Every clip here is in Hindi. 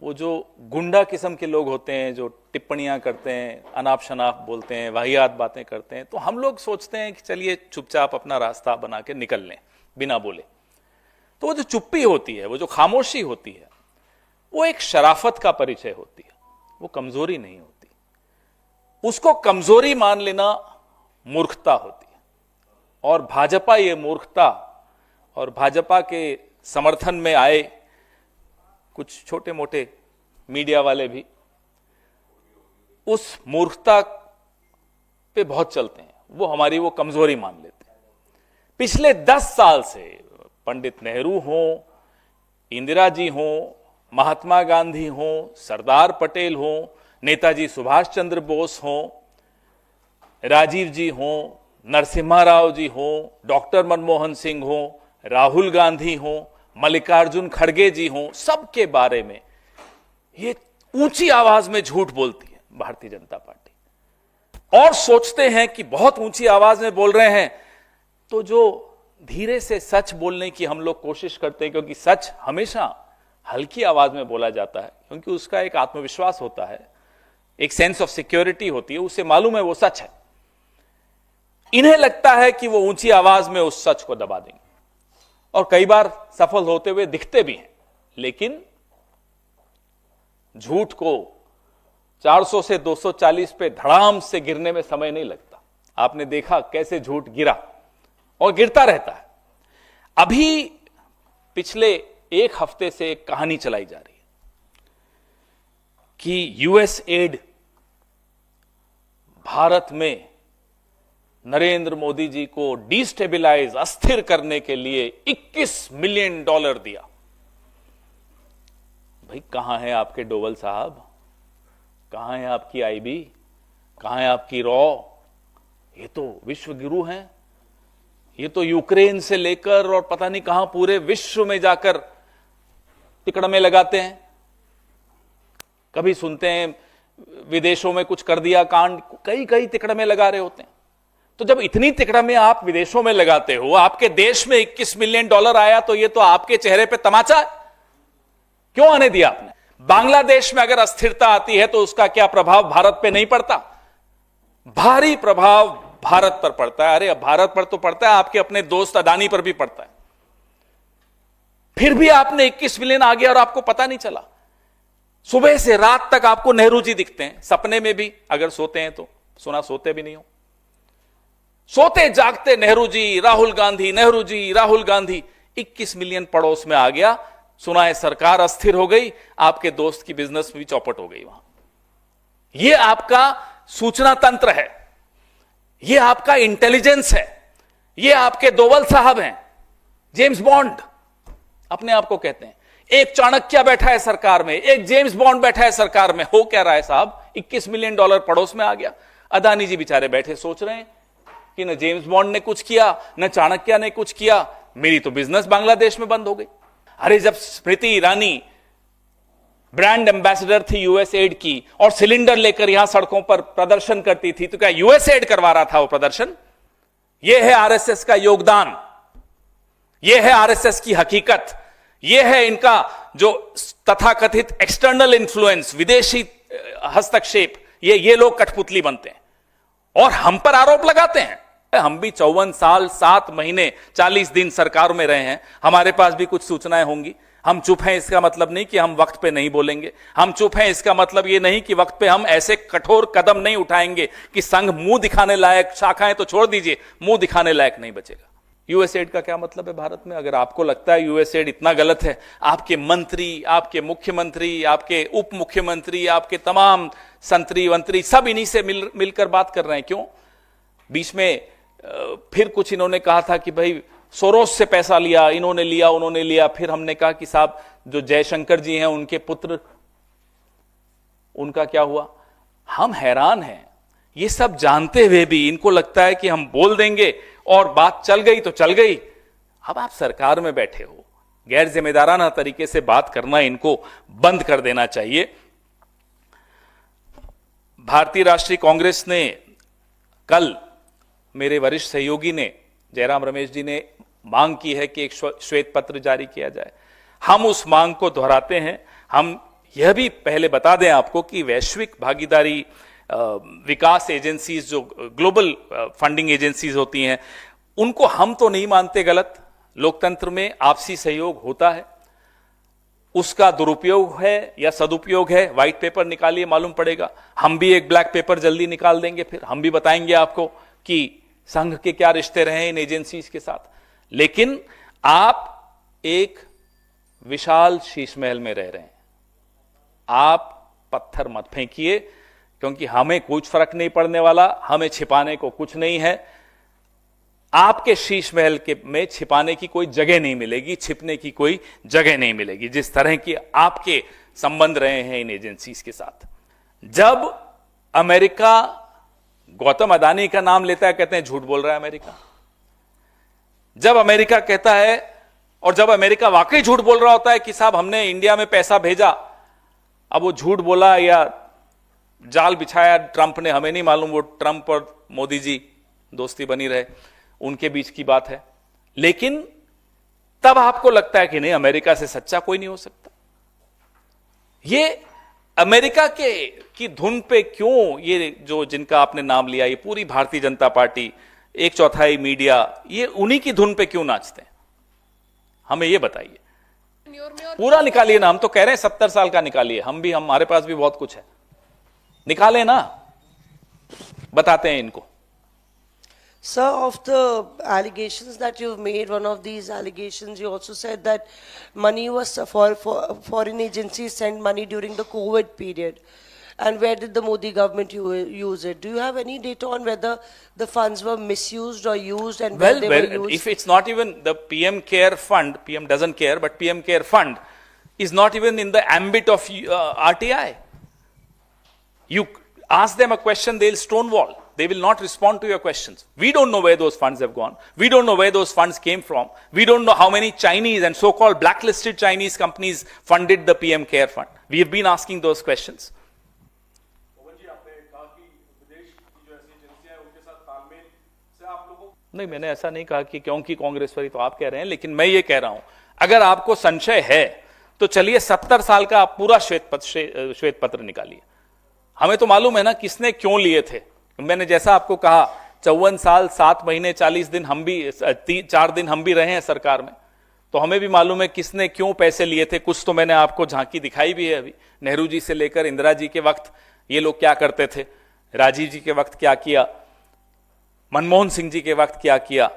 वो जो गुंडा किस्म के लोग होते हैं जो टिप्पणियां करते हैं, अनाप शनाप बोलते हैं, वाहियात बातें करते हैं, तो हम लोग सोचते हैं कि चलिए चुपचाप अपना रास्ता बना के निकल लें बिना बोले। तो वो जो चुप्पी होती है, वो जो खामोशी होती है, वो एक शराफत का परिचय होती है, वो कमजोरी नहीं होती। उसको कमजोरी मान लेना मूर्खता होती है। और भाजपा ये मूर्खता और भाजपा के समर्थन में आए कुछ छोटे मोटे मीडिया वाले भी उस मूर्खता पे बहुत चलते हैं, वो हमारी वो कमजोरी मान लेते हैं। पिछले 10 साल से पंडित नेहरू हों, इंदिरा जी हों, महात्मा गांधी हों, सरदार पटेल हों, नेताजी सुभाष चंद्र बोस हों, राजीव जी हों, नरसिम्हा राव जी हों, डॉक्टर मनमोहन सिंह हों, राहुल गांधी हों, मल्लिकार्जुन खड़गे जी हों, सबके बारे में ये ऊंची आवाज में झूठ बोलती है भारतीय जनता पार्टी। और सोचते हैं कि बहुत ऊंची आवाज में बोल रहे हैं, तो जो धीरे से सच बोलने की हम लोग कोशिश करते हैं, क्योंकि सच हमेशा हल्की आवाज में बोला जाता है, क्योंकि उसका एक आत्मविश्वास होता है, एक सेंस ऑफ सिक्योरिटी होती है, उसे मालूम है वो सच है। इन्हें लगता है कि वो ऊंची आवाज में उस सच को दबा देंगे, और कई बार सफल होते हुए दिखते भी हैं। लेकिन झूठ को 400 से 240 पे धड़ाम से गिरने में समय नहीं लगता। आपने देखा कैसे झूठ गिरा और गिरता रहता है। अभी पिछले एक हफ्ते से एक कहानी चलाई जा रही है कि यूएस एड भारत में नरेंद्र मोदी जी को डिस्टेबलाइज, अस्थिर करने के लिए $21 मिलियन दिया। भाई कहां है आपके डोवल साहब, कहां है आपकी आईबी, कहां है आपकी रॉ? ये तो विश्व गुरु हैं, ये तो यूक्रेन से लेकर और पता नहीं कहां पूरे विश्व में जाकर तिकड़मे लगाते हैं। कभी सुनते हैं विदेशों में कुछ कर दिया कांड, कई कई तिकड़मे लगा रहे होते हैं। तो जब इतनी तिकड़मे आप विदेशों में लगाते हो, आपके देश में $21 मिलियन आया, तो ये तो आपके चेहरे पे तमाचा है। क्यों आने दिया आपने? बांग्लादेश में अगर अस्थिरता आती है तो उसका क्या प्रभाव भारत पे नहीं पड़ता? भारी प्रभाव भारत पर पड़ता है। अरे भारत पर तो पड़ता है, आपके अपने दोस्त अदानी पर भी पड़ता है। फिर भी आपने 21 मिलियन आ गया और आपको पता नहीं चला। सुबह से रात तक आपको नेहरू जी दिखते हैं, सपने में भी, अगर सोते हैं तो। सुना सोते भी नहीं हो, सोते जागते नेहरू जी, राहुल गांधी, नेहरू जी, राहुल गांधी। 21 मिलियन पड़ोस में आ गया। सुना है सरकार अस्थिर हो गई, आपके दोस्त की बिजनेस भी चौपट हो गई वहां। यह आपका सूचना तंत्र है, यह आपका इंटेलिजेंस है, यह आपके दोवल साहब हैं, जेम्स बॉन्ड अपने आप को कहते हैं। एक चाणक्य बैठा है सरकार में, एक जेम्स बॉन्ड बैठा है सरकार में। हो क्या रहा है साहब? $21 मिलियन पड़ोस में आ गया। अदानी जी बेचारे बैठे सोच रहे हैं कि न जेम्स बॉन्ड ने कुछ किया, न चाणक्य ने कुछ किया, मेरी तो बिजनेस बांग्लादेश में बंद हो गई। अरे जब स्मृति ईरानी ब्रांड एम्बेसडर थी यूएस एड की और सिलेंडर लेकर यहां सड़कों पर प्रदर्शन करती थी, तो क्या यूएस एड करवा रहा था वो प्रदर्शन? यह है आरएसएस का योगदान, यह है आरएसएस की हकीकत, यह है इनका जो तथाकथित एक्सटर्नल इन्फ्लुएंस, विदेशी हस्तक्षेप। ये लोग कठपुतली बनते हैं और हम पर आरोप लगाते हैं। हम भी 54 साल 7 महीने 40 दिन सरकार में रहे हैं, हमारे पास भी कुछ सूचनाएं होंगी। हम चुप हैं इसका मतलब नहीं कि हम वक्त पे नहीं बोलेंगे। हम चुप हैं इसका मतलब ये नहीं कि वक्त पे हम ऐसे कठोर कदम नहीं उठाएंगे कि संघ मुंह दिखाने लायक, शाखाएं तो छोड़ दीजिए, मुंह दिखाने लायक नहीं बचेगा। यूएस एड का क्या मतलब है भारत में? अगर आपको लगता है यूएस एड इतना गलत है, आपके मंत्री, आपके मुख्यमंत्री, आपके उप मुख्यमंत्री, आपके तमाम संतरी मंत्री सब इन्हीं से मिलकर बात कर रहे हैं। क्यों? बीच में फिर कुछ इन्होंने कहा था कि भाई सोरोस से पैसा लिया, इन्होंने लिया, उन्होंने लिया। फिर हमने कहा कि साहब जो जयशंकर जी हैं उनके पुत्र, उनका क्या हुआ? हम हैरान हैं, ये सब जानते हुए भी इनको लगता है कि हम बोल देंगे और बात चल गई तो चल गई। अब आप सरकार में बैठे हो, गैर जिम्मेदाराना तरीके से बात करना इनको बंद कर देना चाहिए। भारतीय राष्ट्रीय कांग्रेस ने कल, मेरे वरिष्ठ सहयोगी ने, जयराम रमेश जी ने मांग की है कि एक श्वेत पत्र जारी किया जाए। हम उस मांग को दोहराते हैं। हम यह भी पहले बता दें आपको कि वैश्विक भागीदारी विकास एजेंसीज, जो ग्लोबल फंडिंग एजेंसीज होती हैं, उनको हम तो नहीं मानते गलत। लोकतंत्र में आपसी सहयोग होता है, उसका दुरुपयोग है या सदुपयोग है, व्हाइट पेपर निकालिए मालूम पड़ेगा। हम भी एक ब्लैक पेपर जल्दी निकाल देंगे, फिर हम भी बताएंगे आपको कि संघ के क्या रिश्ते रहे इन एजेंसीज के साथ। लेकिन आप एक विशाल शीश महल में रह रहे हैं, आप पत्थर मत फेंकिए, क्योंकि हमें कुछ फर्क नहीं पड़ने वाला, हमें छिपाने को कुछ नहीं है। आपके शीश महल के में छिपाने की कोई जगह नहीं मिलेगी, छिपने की कोई जगह नहीं मिलेगी, जिस तरह की आपके संबंध रहे हैं इन एजेंसीज के साथ। जब अमेरिका गौतम अदानी का नाम लेता है, कहते हैं झूठ बोल रहा है अमेरिका। जब अमेरिका कहता है, और जब अमेरिका वाकई झूठ बोल रहा होता है कि साहब हमने इंडिया में पैसा भेजा, अब वो झूठ बोला या जाल बिछाया ट्रंप ने, हमें नहीं मालूम। वो ट्रंप और मोदी जी दोस्ती बनी रहे, उनके बीच की बात है। लेकिन तब आपको लगता है कि नहीं, अमेरिका से सच्चा कोई नहीं हो सकता। ये अमेरिका की धुन पे क्यों ये जो जिनका आपने नाम लिया, ये पूरी भारतीय जनता पार्टी, 1/4 मीडिया, ये उन्हीं की धुन पे क्यों नाचते हैं? हमें ये बताइए। पूरा निकालिए ना, हम तो कह रहे हैं 70 साल का निकालिए, हमारे पास भी बहुत कुछ है, निकाले ना, बताते हैं इनको। Sir, of the allegations that you've made, one of these allegations, you also said that money was for foreign agencies sent money during the COVID period. And where did the Modi government use it? Do you have any data on whether the funds were misused or used, and where they were used? If it's not even the PM Care Fund, PM doesn't care, but PM Care Fund is not even in the ambit of RTI. You ask them a question, they'll stonewall. They will not respond to your questions. We don't know where those funds have gone. We don't know where those funds came from. We don't know how many Chinese and so-called blacklisted Chinese companies funded the PM Care Fund. We have been asking those questions. नहीं, मैंने ऐसा नहीं कहा कि क्योंकि कांग्रेसवादी, तो आप कह रहे हैं, लेकिन मैं ये कह रहा हूं, अगर आपको संशय है तो चलिए 70 साल का आप पूरा श्वेत पत्र निकालिए। हमें तो मालूम है ना किसने क्यों लिए थे। मैंने जैसा आपको कहा, 54 साल 7 महीने 40 दिन हम भी 4 दिन हम भी रहे हैं सरकार में, तो हमें भी मालूम है किसने क्यों पैसे लिए थे। कुछ तो मैंने आपको झांकी दिखाई भी है अभी। नेहरू जी से लेकर इंदिरा जी के वक्त ये लोग क्या करते थे, राजीव जी के वक्त क्या किया, मनमोहन सिंह जी के वक्त क्या किया,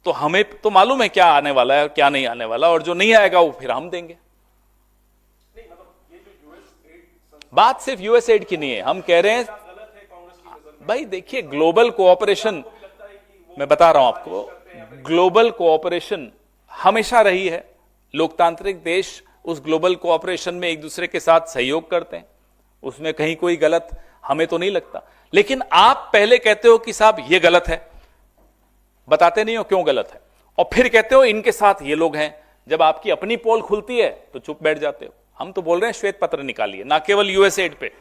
तो हमें तो मालूम है क्या आने वाला है और क्या नहीं आने वाला, और जो नहीं आएगा वो फिर हम देंगे। बात सिर्फ यूएस एड की नहीं है, हम कह रहे हैं भाई देखिए, ग्लोबल कोऑपरेशन, मैं बता रहा हूं आपको, ग्लोबल कोऑपरेशन हमेशा रही है। लोकतांत्रिक देश उस ग्लोबल कोऑपरेशन में एक दूसरे के साथ सहयोग करते हैं, उसमें कहीं कोई गलत हमें तो नहीं लगता। लेकिन आप पहले कहते हो कि साहब ये गलत है, बताते नहीं हो क्यों गलत है, और फिर कहते हो इनके साथ ये लोग हैं। जब आपकी अपनी पोल खुलती है तो चुप बैठ जाते हो। हम तो बोल रहे हैं श्वेत पत्र निकालिए, ना केवल यूएसएड पे,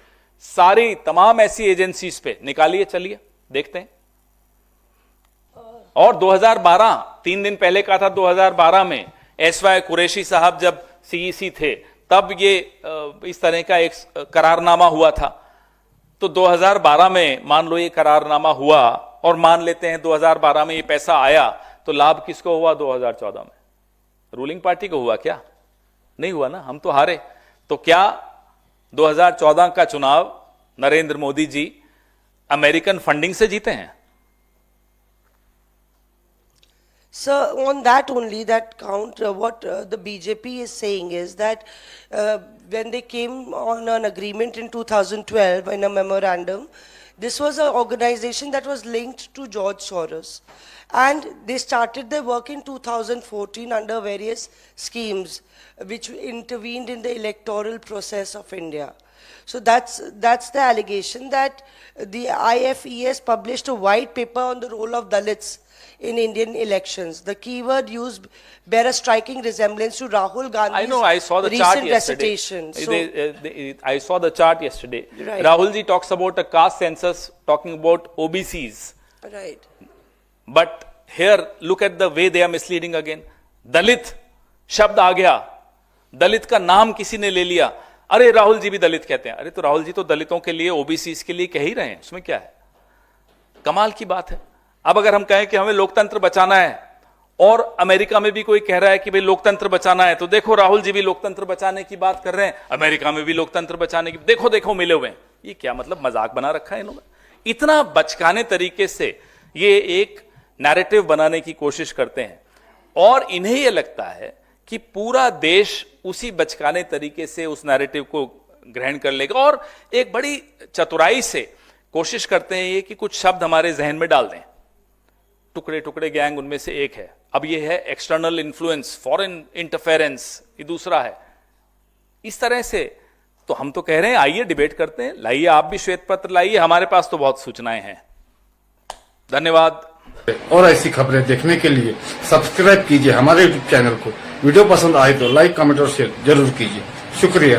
सारी तमाम ऐसी एजेंसीज पे निकालिए, चलिए देखते हैं। और 2012, 3 दिन पहले का था, 2012 में एसवाई कुरैशी साहब जब सीईसी थे, तब ये इस तरह का एक करारनामा हुआ था। तो 2012 में मान लो ये करारनामा हुआ, और मान लेते हैं 2012 में ये पैसा आया, तो लाभ किसको हुआ? 2014 में रूलिंग पार्टी को हुआ क्या? नहीं हुआ ना, हम तो हारे। तो क्या 2014 का चुनाव नरेंद्र मोदी जी अमेरिकन फंडिंग से जीते हैं? Sir, on that only, that count, what the BJP is saying is that when they came on an agreement in 2012 in a memorandum, this was an organization that was linked to George Soros. And they started their work in 2014 under various schemes which intervened in the electoral process of India. So that's the allegation, that the IFES published a white paper on the role of Dalits in Indian elections. The keyword used bear a striking resemblance to Rahul Gandhi's I know, I saw the chart recent yesterday. recitation. So, I saw the chart yesterday. Right. Rahul ji talks about a caste census, talking about OBCs. right. But here, look at the way they are misleading again. Dalit शब्द आ गया, दलित का नाम किसी ने ले लिया। अरे राहुल जी भी दलित कहते हैं। अरे तो राहुल जी तो दलितों के लिए, ओबीसी के लिए कह ही रहे हैं, उसमें क्या है? कमाल की बात है। अब अगर हम कहें कि हमें लोकतंत्र बचाना है और अमेरिका में भी कोई कह रहा है कि भाई लोकतंत्र बचाना है, तो देखो राहुल जी भी लोकतंत्र बचाने की बात कर रहे हैं, अमेरिका में भी लोकतंत्र बचाने की, देखो देखो मिले हुए हैं। ये क्या मतलब मजाक बना रखा है इन्होंने? इतना बचकाने तरीके से ये एक नैरेटिव बनाने की कोशिश करते हैं और इन्हें यह लगता है कि पूरा देश उसी बचकाने तरीके से उस नैरेटिव को ग्रहण कर लेगा और एक बड़ी चतुराई से कोशिश करते हैं ये कि कुछ शब्द हमारे जहन में डाल दें। टुकड़े टुकड़े गैंग उनमें से एक है। अब ये है एक्सटर्नल इन्फ्लुएंस, फॉरेन इंटरफेरेंस, ये दूसरा है। इस तरह से तो हम तो कह रहे हैं आइए डिबेट करते हैं, लाइए आप भी श्वेत पत्र लाइए, हमारे पास तो बहुत सूचनाएं हैं। धन्यवाद। और ऐसी खबरें देखने के लिए सब्सक्राइब कीजिए हमारे यूट्यूब चैनल को। वीडियो पसंद आए तो लाइक, कमेंट और शेयर जरूर कीजिए। शुक्रिया।